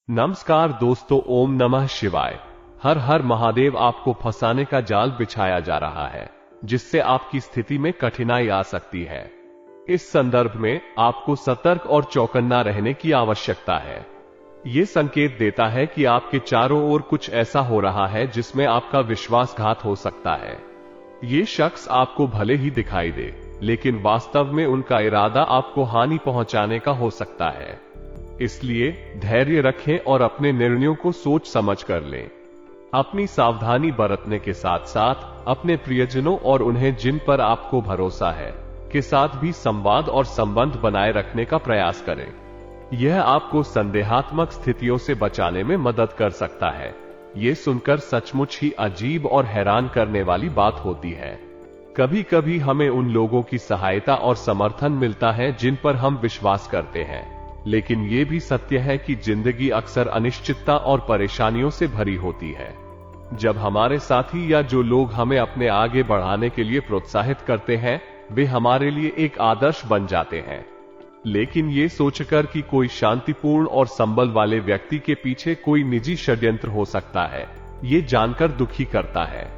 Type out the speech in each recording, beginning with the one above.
नमस्कार दोस्तों, ओम नमः शिवाय। हर हर महादेव। आपको फंसाने का जाल बिछाया जा रहा है जिससे आपकी स्थिति में कठिनाई आ सकती है। इस संदर्भ में आपको सतर्क और चौकन्ना रहने की आवश्यकता है। यह संकेत देता है कि आपके चारों ओर कुछ ऐसा हो रहा है जिसमें आपका विश्वासघात हो सकता है। ये शख्स आपको भले ही दिखाई दे, लेकिन वास्तव में उनका इरादा आपको हानि पहुंचाने का हो सकता है। इसलिए धैर्य रखें और अपने निर्णयों को सोच समझ कर लें। अपनी सावधानी बरतने के साथ साथ अपने प्रियजनों और उन्हें जिन पर आपको भरोसा है के साथ भी संवाद और संबंध बनाए रखने का प्रयास करें। यह आपको संदेहात्मक स्थितियों से बचाने में मदद कर सकता है। ये सुनकर सचमुच ही अजीब और हैरान करने वाली बात होती है। कभी कभी हमें उन लोगों की सहायता और समर्थन मिलता है जिन पर हम विश्वास करते हैं, लेकिन यह भी सत्य है कि जिंदगी अक्सर अनिश्चितता और परेशानियों से भरी होती है। जब हमारे साथी या जो लोग हमें अपने आगे बढ़ाने के लिए प्रोत्साहित करते हैं, वे हमारे लिए एक आदर्श बन जाते हैं। लेकिन ये सोचकर कि कोई शांतिपूर्ण और संबल वाले व्यक्ति के पीछे कोई निजी षड्यंत्र हो सकता है, ये जानकर दुखी करता है।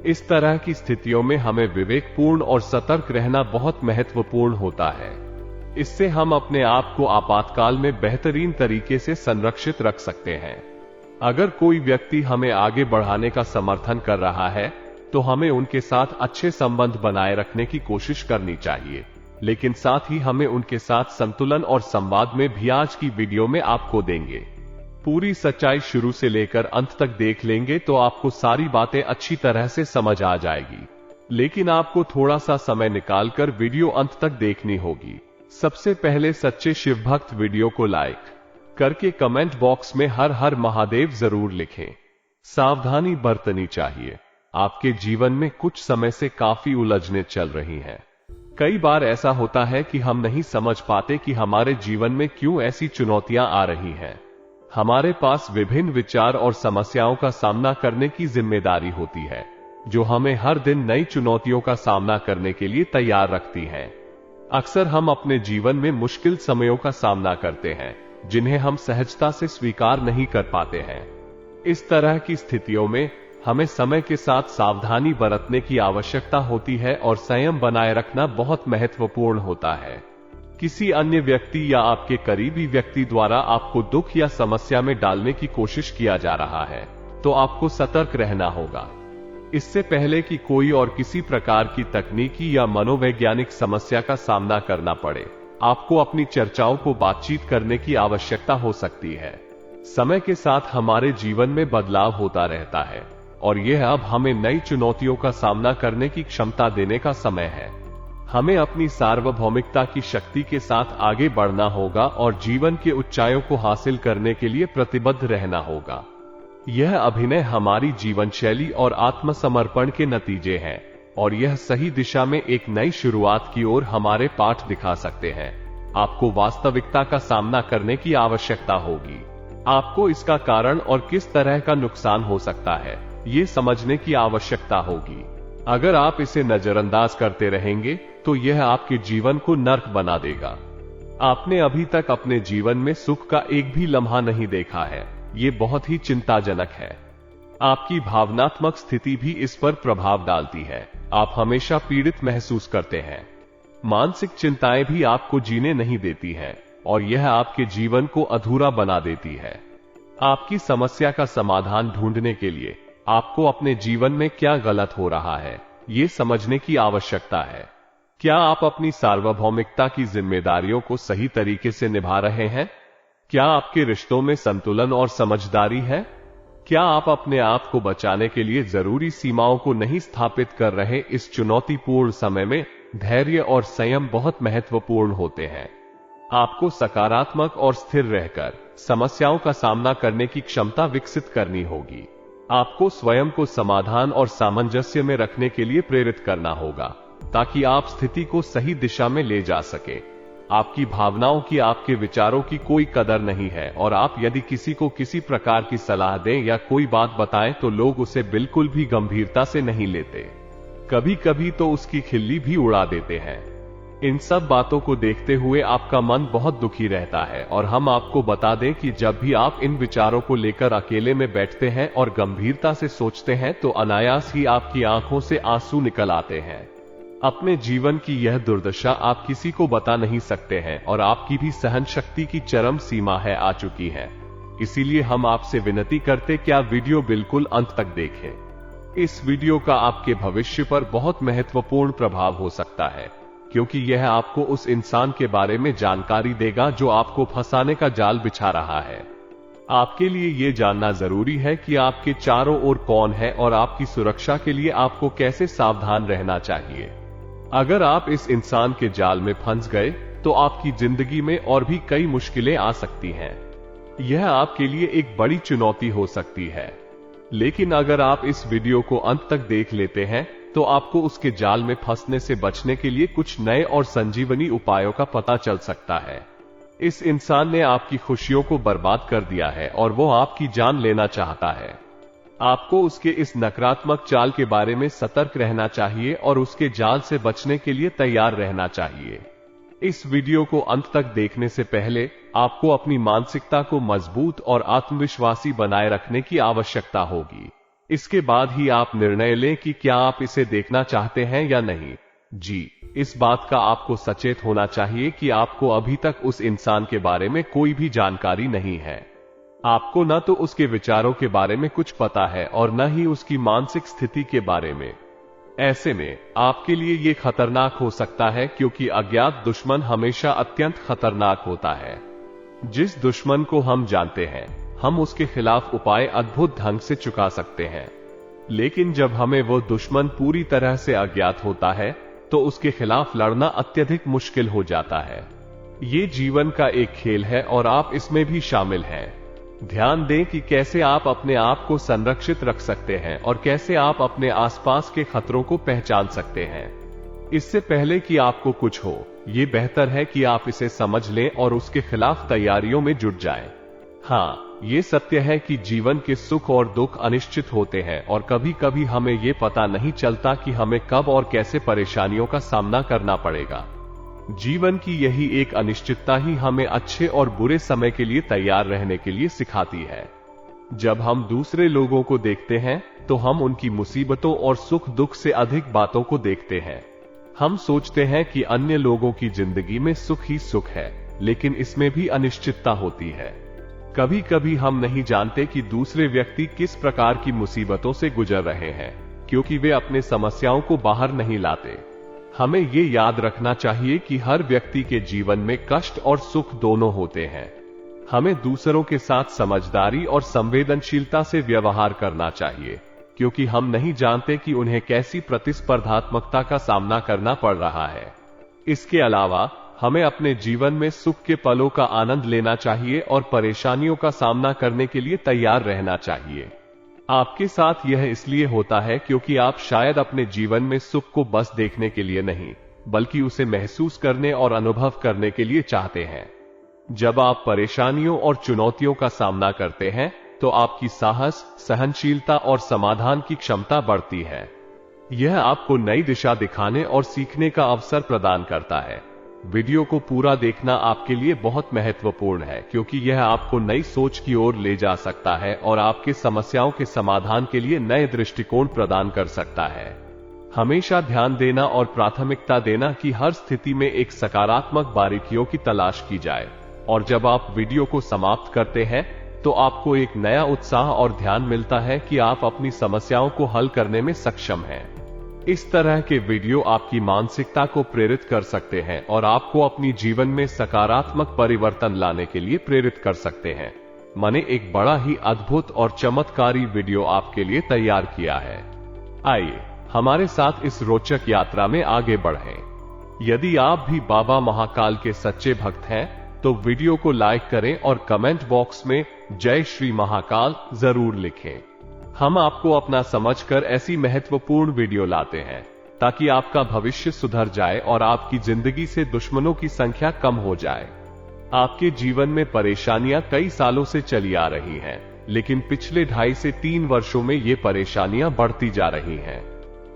इस तरह की स्थितियों में हमें विवेकपूर्ण और सतर्क रहना बहुत महत्वपूर्ण होता है। इससे हम अपने आप को आपातकाल में बेहतरीन तरीके से संरक्षित रख सकते हैं। अगर कोई व्यक्ति हमें आगे बढ़ाने का समर्थन कर रहा है, तो हमें उनके साथ अच्छे संबंध बनाए रखने की कोशिश करनी चाहिए, लेकिन साथ ही हमें उनके साथ संतुलन और संवाद में भी आज की वीडियो में आपको देंगे। पूरी सच्चाई शुरू से लेकर अंत तक देख लेंगे तो आपको सारी बातें अच्छी तरह से समझ आ जाएगी। लेकिन आपको थोड़ा सा समय निकालकर वीडियो अंत तक देखनी होगी। सबसे पहले सच्चे शिव भक्त वीडियो को लाइक करके कमेंट बॉक्स में हर हर महादेव जरूर लिखें। सावधानी बरतनी चाहिए। आपके जीवन में कुछ समय से काफी उलझनें चल रही हैं। कई बार ऐसा होता है कि हम नहीं समझ पाते कि हमारे जीवन में क्यों ऐसी चुनौतियां आ रही हैं। हमारे पास विभिन्न विचार और समस्याओं का सामना करने की जिम्मेदारी होती है, जो हमें हर दिन नई चुनौतियों का सामना करने के लिए तैयार रखती हैं। अक्सर हम अपने जीवन में मुश्किल समयों का सामना करते हैं, जिन्हें हम सहजता से स्वीकार नहीं कर पाते हैं। इस तरह की स्थितियों में हमें समय के साथ सावधानी बरतने की आवश्यकता होती है और संयम बनाए रखना बहुत महत्वपूर्ण होता है। किसी अन्य व्यक्ति या आपके करीबी व्यक्ति द्वारा आपको दुख या समस्या में डालने की कोशिश किया जा रहा है, तो आपको सतर्क रहना होगा। इससे पहले कि कोई और किसी प्रकार की तकनीकी या मनोवैज्ञानिक समस्या का सामना करना पड़े, आपको अपनी चर्चाओं को बातचीत करने की आवश्यकता हो सकती है। समय के साथ हमारे जीवन में बदलाव होता रहता है और यह अब हमें नई चुनौतियों का सामना करने की क्षमता देने का समय है। हमें अपनी सार्वभौमिकता की शक्ति के साथ आगे बढ़ना होगा और जीवन के ऊंचाइयों को हासिल करने के लिए प्रतिबद्ध रहना होगा। यह अभिनय हमारी जीवन शैली और आत्मसमर्पण के नतीजे हैं और यह सही दिशा में एक नई शुरुआत की ओर हमारे पाठ दिखा सकते हैं। आपको वास्तविकता का सामना करने की आवश्यकता होगी। आपको इसका कारण और किस तरह का नुकसान हो सकता है, ये समझने की आवश्यकता होगी। अगर आप इसे नजरअंदाज करते रहेंगे तो यह आपके जीवन को नर्क बना देगा। आपने अभी तक अपने जीवन में सुख का एक भी लम्हा नहीं देखा है। ये बहुत ही चिंताजनक है। आपकी भावनात्मक स्थिति भी इस पर प्रभाव डालती है। आप हमेशा पीड़ित महसूस करते हैं। मानसिक चिंताएं भी आपको जीने नहीं देती हैं और यह आपके जीवन को अधूरा बना देती है। आपकी समस्या का समाधान ढूंढने के लिए आपको अपने जीवन में क्या गलत हो रहा है, ये समझने की आवश्यकता है। क्या आप अपनी सार्वभौमिकता की जिम्मेदारियों को सही तरीके से निभा रहे हैं? क्या आपके रिश्तों में संतुलन और समझदारी है? क्या आप अपने आप को बचाने के लिए जरूरी सीमाओं को नहीं स्थापित कर रहे? इस चुनौतीपूर्ण समय में धैर्य और संयम बहुत महत्वपूर्ण होते हैं। आपको सकारात्मक और स्थिर रहकर समस्याओं का सामना करने की क्षमता विकसित करनी होगी। आपको स्वयं को समाधान और सामंजस्य में रखने के लिए प्रेरित करना होगा, ताकि आप स्थिति को सही दिशा में ले जा सके। आपकी भावनाओं की, आपके विचारों की कोई कदर नहीं है और आप यदि किसी को किसी प्रकार की सलाह दें या कोई बात बताएं तो लोग उसे बिल्कुल भी गंभीरता से नहीं लेते। कभी कभी तो उसकी खिल्ली भी उड़ा देते हैं। इन सब बातों को देखते हुए आपका मन बहुत दुखी रहता है और हम आपको बता दें कि जब भी आप इन विचारों को लेकर अकेले में बैठते हैं और गंभीरता से सोचते हैं तो अनायास ही आपकी आंखों से आंसू निकल आते हैं। अपने जीवन की यह दुर्दशा आप किसी को बता नहीं सकते हैं और आपकी भी सहन शक्ति की चरम सीमा है आ चुकी है। इसीलिए हम आपसे विनती करते कि आप वीडियो बिल्कुल अंत तक देखें। इस वीडियो का आपके भविष्य पर बहुत महत्वपूर्ण प्रभाव हो सकता है, क्योंकि यह आपको उस इंसान के बारे में जानकारी देगा जो आपको फंसाने का जाल बिछा रहा है। आपके लिए यह जानना जरूरी है कि आपके चारों ओर कौन है और आपकी सुरक्षा के लिए आपको कैसे सावधान रहना चाहिए। अगर आप इस इंसान के जाल में फंस गए तो आपकी जिंदगी में और भी कई मुश्किलें आ सकती हैं। यह आपके लिए एक बड़ी चुनौती हो सकती है, लेकिन अगर आप इस वीडियो को अंत तक देख लेते हैं तो आपको उसके जाल में फंसने से बचने के लिए कुछ नए और संजीवनी उपायों का पता चल सकता है। इस इंसान ने आपकी खुशियों को बर्बाद कर दिया है और वो आपकी जान लेना चाहता है। आपको उसके इस नकारात्मक चाल के बारे में सतर्क रहना चाहिए और उसके जाल से बचने के लिए तैयार रहना चाहिए। इस वीडियो को अंत तक देखने से पहले आपको अपनी मानसिकता को मजबूत और आत्मविश्वासी बनाए रखने की आवश्यकता होगी। इसके बाद ही आप निर्णय लें कि क्या आप इसे देखना चाहते हैं या नहीं। जी, इस बात का आपको सचेत होना चाहिए कि आपको अभी तक उस इंसान के बारे में कोई भी जानकारी नहीं है। आपको न तो उसके विचारों के बारे में कुछ पता है और न ही उसकी मानसिक स्थिति के बारे में। ऐसे में आपके लिए यह खतरनाक हो सकता है, क्योंकि अज्ञात दुश्मन हमेशा अत्यंत खतरनाक होता है। जिस दुश्मन को हम जानते हैं, हम उसके खिलाफ उपाय अद्भुत ढंग से चुका सकते हैं, लेकिन जब हमें वो दुश्मन पूरी तरह से अज्ञात होता है तो उसके खिलाफ लड़ना अत्यधिक मुश्किल हो जाता है। ये जीवन का एक खेल है और आप इसमें भी शामिल हैं। ध्यान दें कि कैसे आप अपने आप को संरक्षित रख सकते हैं और कैसे आप अपने आसपास के खतरों को पहचान सकते हैं। इससे पहले कि आपको कुछ हो, ये बेहतर है कि आप इसे समझ लें और उसके खिलाफ तैयारियों में जुट जाएं। हाँ, ये सत्य है कि जीवन के सुख और दुख अनिश्चित होते हैं और कभी कभी हमें ये पता नहीं चलता कि हमें कब और कैसे परेशानियों का सामना करना पड़ेगा। जीवन की यही एक अनिश्चितता ही हमें अच्छे और बुरे समय के लिए तैयार रहने के लिए सिखाती है। जब हम दूसरे लोगों को देखते हैं तो हम उनकी मुसीबतों और सुख दुख से अधिक बातों को देखते हैं। हम सोचते हैं कि अन्य लोगों की जिंदगी में सुख ही सुख है, लेकिन इसमें भी अनिश्चितता होती है। कभी कभी हम नहीं जानते कि दूसरे व्यक्ति किस प्रकार की मुसीबतों से गुजर रहे हैं, क्योंकि वे अपने समस्याओं को बाहर नहीं लाते। हमें ये याद रखना चाहिए कि हर व्यक्ति के जीवन में कष्ट और सुख दोनों होते हैं। हमें दूसरों के साथ समझदारी और संवेदनशीलता से व्यवहार करना चाहिए, क्योंकि हम नहीं जानते कि उन्हें कैसी प्रतिस्पर्धात्मकता का सामना करना पड़ रहा है। इसके अलावा हमें अपने जीवन में सुख के पलों का आनंद लेना चाहिए और परेशानियों का सामना करने के लिए तैयार रहना चाहिए। आपके साथ यह इसलिए होता है क्योंकि आप शायद अपने जीवन में सुख को बस देखने के लिए नहीं, बल्कि उसे महसूस करने और अनुभव करने के लिए चाहते हैं। जब आप परेशानियों और चुनौतियों का सामना करते हैं तो आपकी साहस, सहनशीलता और समाधान की क्षमता बढ़ती है। यह आपको नई दिशा दिखाने और सीखने का अवसर प्रदान करता है। वीडियो को पूरा देखना आपके लिए बहुत महत्वपूर्ण है, क्योंकि यह आपको नई सोच की ओर ले जा सकता है और आपके समस्याओं के समाधान के लिए नए दृष्टिकोण प्रदान कर सकता है। हमेशा ध्यान देना और प्राथमिकता देना कि हर स्थिति में एक सकारात्मक बारीकियों की तलाश की जाए, और जब आप वीडियो को समाप्त करते हैं तो आपको एक नया उत्साह और ध्यान मिलता है कि आप अपनी समस्याओं को हल करने में सक्षम हैं। इस तरह के वीडियो आपकी मानसिकता को प्रेरित कर सकते हैं और आपको अपनी जीवन में सकारात्मक परिवर्तन लाने के लिए प्रेरित कर सकते हैं। मैंने एक बड़ा ही अद्भुत और चमत्कारी वीडियो आपके लिए तैयार किया है। आइए हमारे साथ इस रोचक यात्रा में आगे बढ़ें। यदि आप भी बाबा महाकाल के सच्चे भक्त हैं तो वीडियो को लाइक करें और कमेंट बॉक्स में जय श्री महाकाल जरूर लिखें। हम आपको अपना समझकर ऐसी महत्वपूर्ण वीडियो लाते हैं ताकि आपका भविष्य सुधर जाए और आपकी जिंदगी से दुश्मनों की संख्या कम हो जाए। आपके जीवन में परेशानियां कई सालों से चली आ रही हैं, लेकिन पिछले 2.5 से 3 वर्षों में ये परेशानियां बढ़ती जा रही हैं।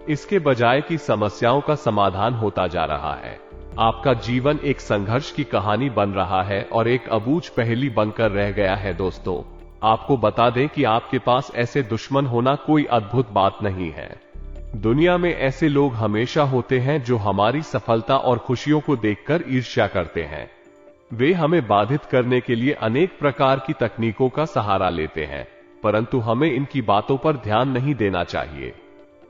इसके बजाय कि समस्याओं का समाधान होता जा रहा है, आपका जीवन एक संघर्ष की कहानी बन रहा है और एक अबूझ पहेली बनकर रह गया है। दोस्तों, आपको बता दें कि आपके पास ऐसे दुश्मन होना कोई अद्भुत बात नहीं है। दुनिया में ऐसे लोग हमेशा होते हैं जो हमारी सफलता और खुशियों को देखकर ईर्ष्या करते हैं। वे हमें बाधित करने के लिए अनेक प्रकार की तकनीकों का सहारा लेते हैं, परंतु हमें इनकी बातों पर ध्यान नहीं देना चाहिए।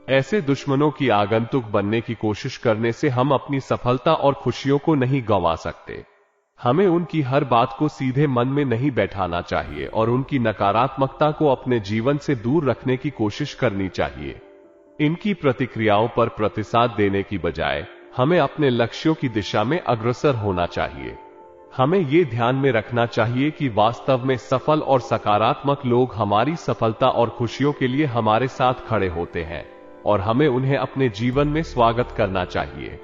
ऐसे दुश्मनों की आगंतुक बनने की कोशिश करने से हम अपनी सफलता और खुशियों को नहीं गंवा सकते। हमें उनकी हर बात को सीधे मन में नहीं बैठाना चाहिए और उनकी नकारात्मकता को अपने जीवन से दूर रखने की कोशिश करनी चाहिए। इनकी प्रतिक्रियाओं पर प्रतिसाद देने की बजाय हमें अपने लक्ष्यों की दिशा में अग्रसर होना चाहिए। हमें ये ध्यान में रखना चाहिए कि वास्तव में सफल और सकारात्मक लोग हमारी सफलता और खुशियों के लिए हमारे साथ खड़े होते हैं और हमें उन्हें अपने जीवन में स्वागत करना चाहिए।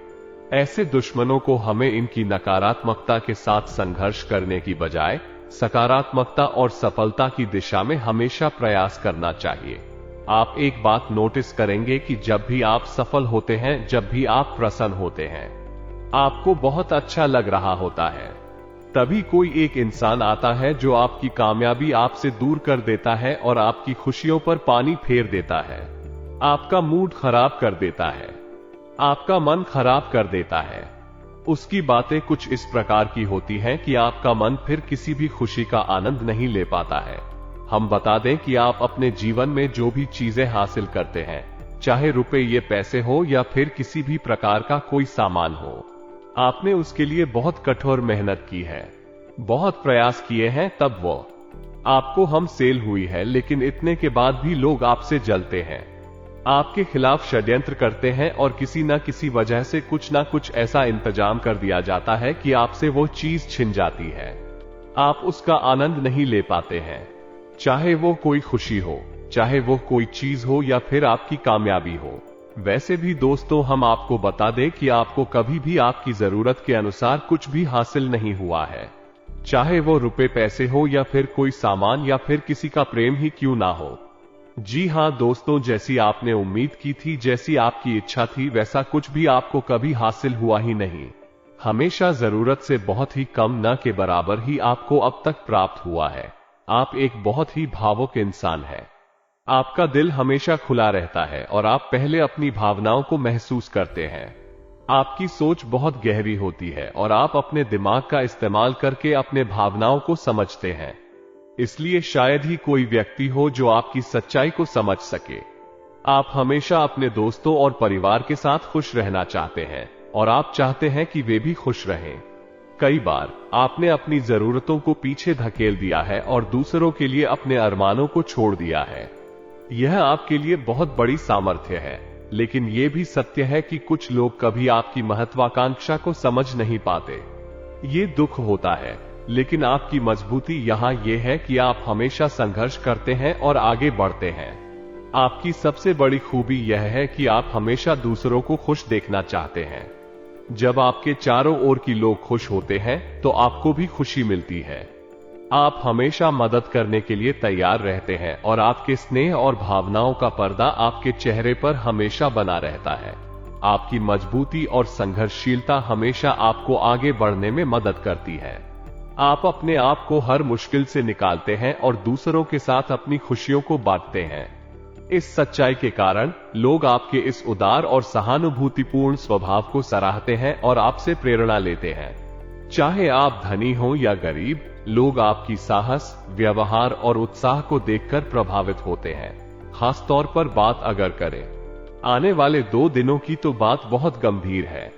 ऐसे दुश्मनों को हमें इनकी नकारात्मकता के साथ संघर्ष करने की बजाय सकारात्मकता और सफलता की दिशा में हमेशा प्रयास करना चाहिए। आप एक बात नोटिस करेंगे कि जब भी आप सफल होते हैं, जब भी आप प्रसन्न होते हैं, आपको बहुत अच्छा लग रहा होता है। तभी कोई एक इंसान आता है जो आपकी कामयाबी आपसे दूर कर देता है और आपकी खुशियों पर पानी फेर देता है, आपका मूड खराब कर देता है, आपका मन खराब कर देता है। उसकी बातें कुछ इस प्रकार की होती हैं कि आपका मन फिर किसी भी खुशी का आनंद नहीं ले पाता है। हम बता दें कि आप अपने जीवन में जो भी चीजें हासिल करते हैं, चाहे रुपए या पैसे हो या फिर किसी भी प्रकार का कोई सामान हो, आपने उसके लिए बहुत कठोर मेहनत की है, बहुत प्रयास किए हैं, तब वो आपको हम सेल हुई है। लेकिन इतने के बाद भी लोग आपसे जलते हैं, आपके खिलाफ षड्यंत्र करते हैं और किसी न किसी वजह से कुछ ना कुछ ऐसा इंतजाम कर दिया जाता है कि आपसे वो चीज छिन जाती है। आप उसका आनंद नहीं ले पाते हैं, चाहे वो कोई खुशी हो, चाहे वो कोई चीज हो या फिर आपकी कामयाबी हो। वैसे भी दोस्तों, हम आपको बता दें कि आपको कभी भी आपकी जरूरत के अनुसार कुछ भी हासिल नहीं हुआ है, चाहे वो रुपए पैसे हो या फिर कोई सामान या फिर किसी का प्रेम ही क्यों ना हो। जी हां दोस्तों, जैसी आपने उम्मीद की थी, जैसी आपकी इच्छा थी, वैसा कुछ भी आपको कभी हासिल हुआ ही नहीं। हमेशा जरूरत से बहुत ही कम, न के बराबर ही आपको अब तक प्राप्त हुआ है। आप एक बहुत ही भावुक इंसान हैं। आपका दिल हमेशा खुला रहता है और आप पहले अपनी भावनाओं को महसूस करते हैं। आपकी सोच बहुत गहरी होती है और आप अपने दिमाग का इस्तेमाल करके अपने भावनाओं को समझते हैं। इसलिए शायद ही कोई व्यक्ति हो जो आपकी सच्चाई को समझ सके। आप हमेशा अपने दोस्तों और परिवार के साथ खुश रहना चाहते हैं और आप चाहते हैं कि वे भी खुश रहें। कई बार आपने अपनी जरूरतों को पीछे धकेल दिया है और दूसरों के लिए अपने अरमानों को छोड़ दिया है। यह आपके लिए बहुत बड़ी सामर्थ्य है, लेकिन यह भी सत्य है कि कुछ लोग कभी आपकी महत्वाकांक्षा को समझ नहीं पाते। ये दुख होता है, लेकिन आपकी मजबूती यहां यह है कि आप हमेशा संघर्ष करते हैं और आगे बढ़ते हैं। आपकी सबसे बड़ी खूबी यह है कि आप हमेशा दूसरों को खुश देखना चाहते हैं। जब आपके चारों ओर की लोग खुश होते हैं तो आपको भी खुशी मिलती है। आप हमेशा मदद करने के लिए तैयार रहते हैं और आपके स्नेह और भावनाओं का पर्दा आपके चेहरे पर हमेशा बना रहता है। आपकी मजबूती और संघर्षशीलता हमेशा आपको आगे बढ़ने में मदद करती है। आप अपने आप को हर मुश्किल से निकालते हैं और दूसरों के साथ अपनी खुशियों को बांटते हैं। इस सच्चाई के कारण लोग आपके इस उदार और सहानुभूतिपूर्ण स्वभाव को सराहते हैं और आपसे प्रेरणा लेते हैं। चाहे आप धनी हो या गरीब, लोग आपकी साहस, व्यवहार और उत्साह को देखकर प्रभावित होते हैं। खास तौर पर बात अगर करें आने वाले 2 दिनों की, तो बात बहुत गंभीर है।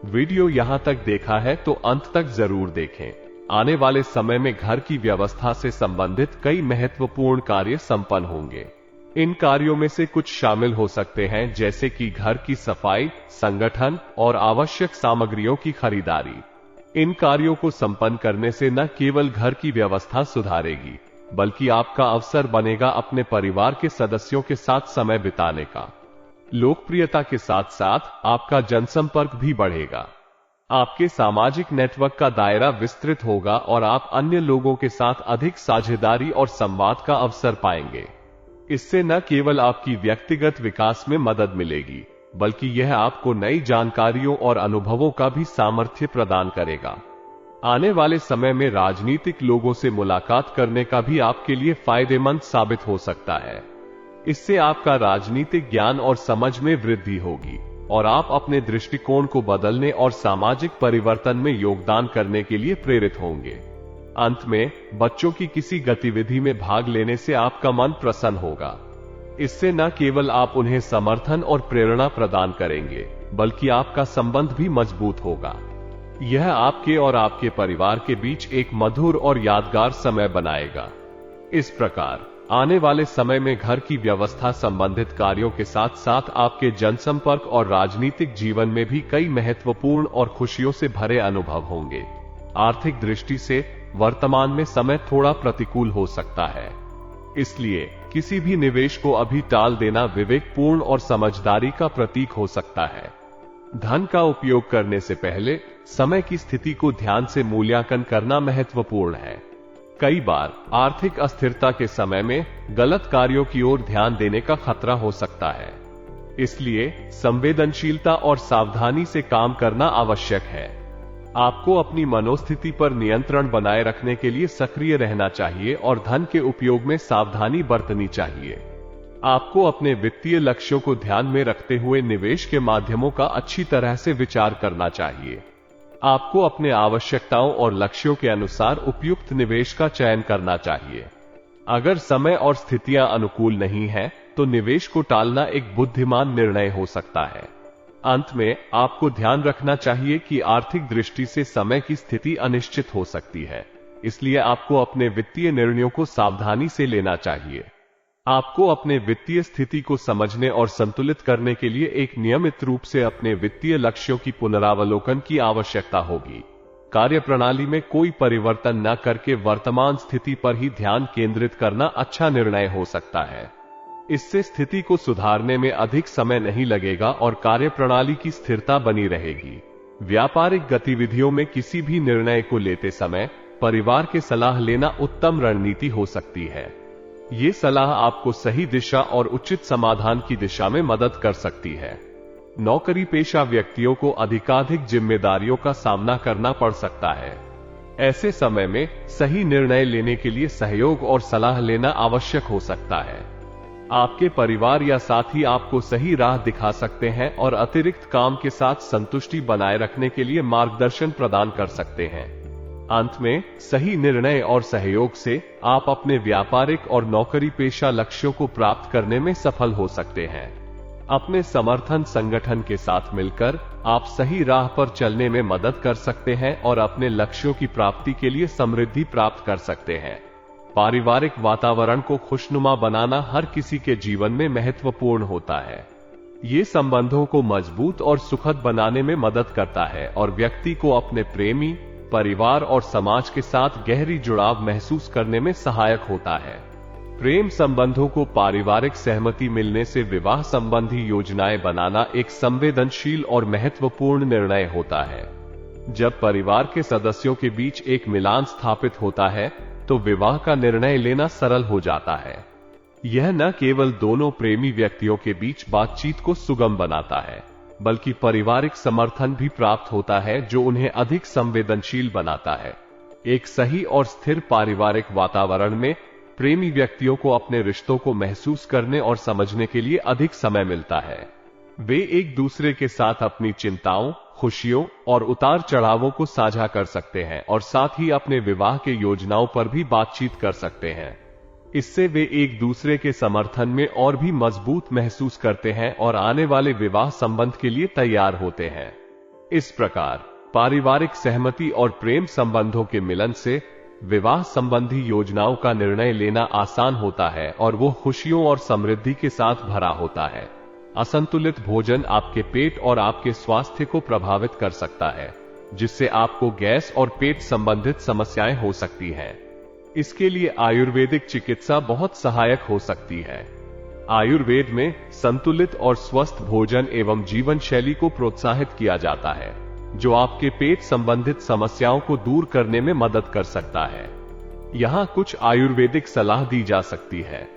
वीडियो यहां तक देखा है तो अंत तक जरूर देखें। आने वाले समय में घर की व्यवस्था से संबंधित कई महत्वपूर्ण कार्य संपन्न होंगे। इन कार्यों में से कुछ शामिल हो सकते हैं जैसे कि घर की सफाई, संगठन और आवश्यक सामग्रियों की खरीदारी। इन कार्यों को संपन्न करने से न केवल घर की व्यवस्था सुधारेगी, बल्कि आपका अवसर बनेगा अपने परिवार के सदस्यों के साथ समय बिताने का। लोकप्रियता के साथ साथ आपका जनसंपर्क भी बढ़ेगा। आपके सामाजिक नेटवर्क का दायरा विस्तृत होगा और आप अन्य लोगों के साथ अधिक साझेदारी और संवाद का अवसर पाएंगे। इससे न केवल आपकी व्यक्तिगत विकास में मदद मिलेगी, बल्कि यह आपको नई जानकारियों और अनुभवों का भी सामर्थ्य प्रदान करेगा। आने वाले समय में राजनीतिक लोगों से मुलाकात करने का भी आपके लिए फायदेमंद साबित हो सकता है। इससे आपका राजनीतिक ज्ञान और समझ में वृद्धि होगी और आप अपने दृष्टिकोण को बदलने और सामाजिक परिवर्तन में योगदान करने के लिए प्रेरित होंगे। अंत में, बच्चों की किसी गतिविधि में भाग लेने से आपका मन प्रसन्न होगा। इससे न केवल आप उन्हें समर्थन और प्रेरणा प्रदान करेंगे, बल्कि आपका संबंध भी मजबूत होगा। यह आपके और आपके परिवार के बीच एक मधुर और यादगार समय बनाएगा। इस प्रकार आने वाले समय में घर की व्यवस्था संबंधित कार्यों के साथ साथ आपके जनसंपर्क और राजनीतिक जीवन में भी कई महत्वपूर्ण और खुशियों से भरे अनुभव होंगे। आर्थिक दृष्टि से वर्तमान में समय थोड़ा प्रतिकूल हो सकता है, इसलिए किसी भी निवेश को अभी टाल देना विवेकपूर्ण और समझदारी का प्रतीक हो सकता है। धन का उपयोग करने से पहले समय की स्थिति को ध्यान से मूल्यांकन करना महत्वपूर्ण है। कई बार आर्थिक अस्थिरता के समय में गलत कार्यों की ओर ध्यान देने का खतरा हो सकता है, इसलिए संवेदनशीलता और सावधानी से काम करना आवश्यक है। आपको अपनी मनोस्थिति पर नियंत्रण बनाए रखने के लिए सक्रिय रहना चाहिए और धन के उपयोग में सावधानी बरतनी चाहिए। आपको अपने वित्तीय लक्ष्यों को ध्यान में रखते हुए निवेश के माध्यमों का अच्छी तरह से विचार करना चाहिए। आपको अपने आवश्यकताओं और लक्ष्यों के अनुसार उपयुक्त निवेश का चयन करना चाहिए। अगर समय और स्थितियां अनुकूल नहीं हैं, तो निवेश को टालना एक बुद्धिमान निर्णय हो सकता है। अंत में, आपको ध्यान रखना चाहिए कि आर्थिक दृष्टि से समय की स्थिति अनिश्चित हो सकती है, इसलिए आपको अपने वित्तीय निर्णयों को सावधानी से लेना चाहिए। आपको अपने वित्तीय स्थिति को समझने और संतुलित करने के लिए एक नियमित रूप से अपने वित्तीय लक्ष्यों की पुनरावलोकन की आवश्यकता होगी। कार्यप्रणाली में कोई परिवर्तन न करके वर्तमान स्थिति पर ही ध्यान केंद्रित करना अच्छा निर्णय हो सकता है। इससे स्थिति को सुधारने में अधिक समय नहीं लगेगा और कार्यप्रणाली की स्थिरता बनी रहेगी। व्यापारिक गतिविधियों में किसी भी निर्णय को लेते समय परिवार के सलाह लेना उत्तम रणनीति हो सकती है। ये सलाह आपको सही दिशा और उचित समाधान की दिशा में मदद कर सकती है। नौकरी पेशा व्यक्तियों को अधिकाधिक जिम्मेदारियों का सामना करना पड़ सकता है। ऐसे समय में सही निर्णय लेने के लिए सहयोग और सलाह लेना आवश्यक हो सकता है। आपके परिवार या साथी आपको सही राह दिखा सकते हैं और अतिरिक्त काम के साथ संतुष्टि बनाए रखने के लिए मार्गदर्शन प्रदान कर सकते हैं। अंत में, सही निर्णय और सहयोग से आप अपने व्यापारिक और नौकरी पेशा लक्ष्यों को प्राप्त करने में सफल हो सकते हैं। अपने समर्थन संगठन के साथ मिलकर आप सही राह पर चलने में मदद कर सकते हैं और अपने लक्ष्यों की प्राप्ति के लिए समृद्धि प्राप्त कर सकते हैं। पारिवारिक वातावरण को खुशनुमा बनाना हर किसी के जीवन में महत्वपूर्ण होता है। ये संबंधों को मजबूत और सुखद बनाने में मदद करता है और व्यक्ति को अपने प्रेमी, परिवार और समाज के साथ गहरी जुड़ाव महसूस करने में सहायक होता है। प्रेम संबंधों को पारिवारिक सहमति मिलने से विवाह संबंधी योजनाएं बनाना एक संवेदनशील और महत्वपूर्ण निर्णय होता है। जब परिवार के सदस्यों के बीच एक मिलान स्थापित होता है, तो विवाह का निर्णय लेना सरल हो जाता है। यह न केवल दोनों प्रेमी व्यक्तियों के बीच बातचीत को सुगम बनाता है, बल्कि पारिवारिक समर्थन भी प्राप्त होता है जो उन्हें अधिक संवेदनशील बनाता है। एक सही और स्थिर पारिवारिक वातावरण में प्रेमी व्यक्तियों को अपने रिश्तों को महसूस करने और समझने के लिए अधिक समय मिलता है। वे एक दूसरे के साथ अपनी चिंताओं, खुशियों और उतार चढ़ावों को साझा कर सकते हैं और साथ ही अपने विवाह के योजनाओं पर भी बातचीत कर सकते हैं। इससे वे एक दूसरे के समर्थन में और भी मजबूत महसूस करते हैं और आने वाले विवाह संबंध के लिए तैयार होते हैं। इस प्रकार पारिवारिक सहमति और प्रेम संबंधों के मिलन से विवाह संबंधी योजनाओं का निर्णय लेना आसान होता है और वो खुशियों और समृद्धि के साथ भरा होता है। असंतुलित भोजन आपके पेट और आपके स्वास्थ्य को प्रभावित कर सकता है, जिससे आपको गैस और पेट संबंधित समस्याएं हो सकती हैं। इसके लिए आयुर्वेदिक चिकित्सा बहुत सहायक हो सकती है। आयुर्वेद में संतुलित और स्वस्थ भोजन एवं जीवन शैली को प्रोत्साहित किया जाता है, जो आपके पेट संबंधित समस्याओं को दूर करने में मदद कर सकता है। यहाँ कुछ आयुर्वेदिक सलाह दी जा सकती है।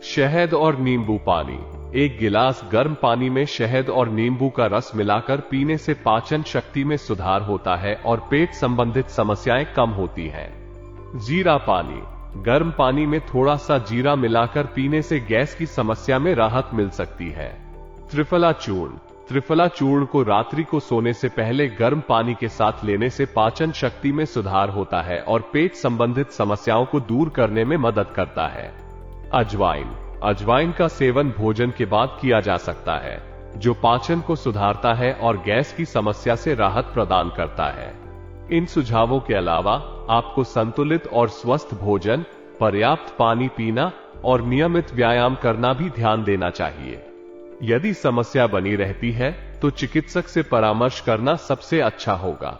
शहद और नींबू पानी। 1 गिलास गर्म पानी में शहद और नींबू का रस मिलाकर पीने से पाचन शक्ति में सुधार होता है और पेट संबंधित समस्याएं कम होती हैं। जीरा पानी। गर्म पानी में थोड़ा सा जीरा मिलाकर पीने से गैस की समस्या में राहत मिल सकती है। त्रिफला चूर्ण। त्रिफला चूर्ण को रात्रि को सोने से पहले गर्म पानी के साथ लेने से पाचन शक्ति में सुधार होता है और पेट संबंधित समस्याओं को दूर करने में मदद करता है। अजवाइन। अजवाइन का सेवन भोजन के बाद किया जा सकता है, जो पाचन को सुधारता है और गैस की समस्या से राहत प्रदान करता है। इन सुझावों के अलावा आपको संतुलित और स्वस्थ भोजन, पर्याप्त पानी पीना और नियमित व्यायाम करना भी ध्यान देना चाहिए। यदि समस्या बनी रहती है तो चिकित्सक से परामर्श करना सबसे अच्छा होगा।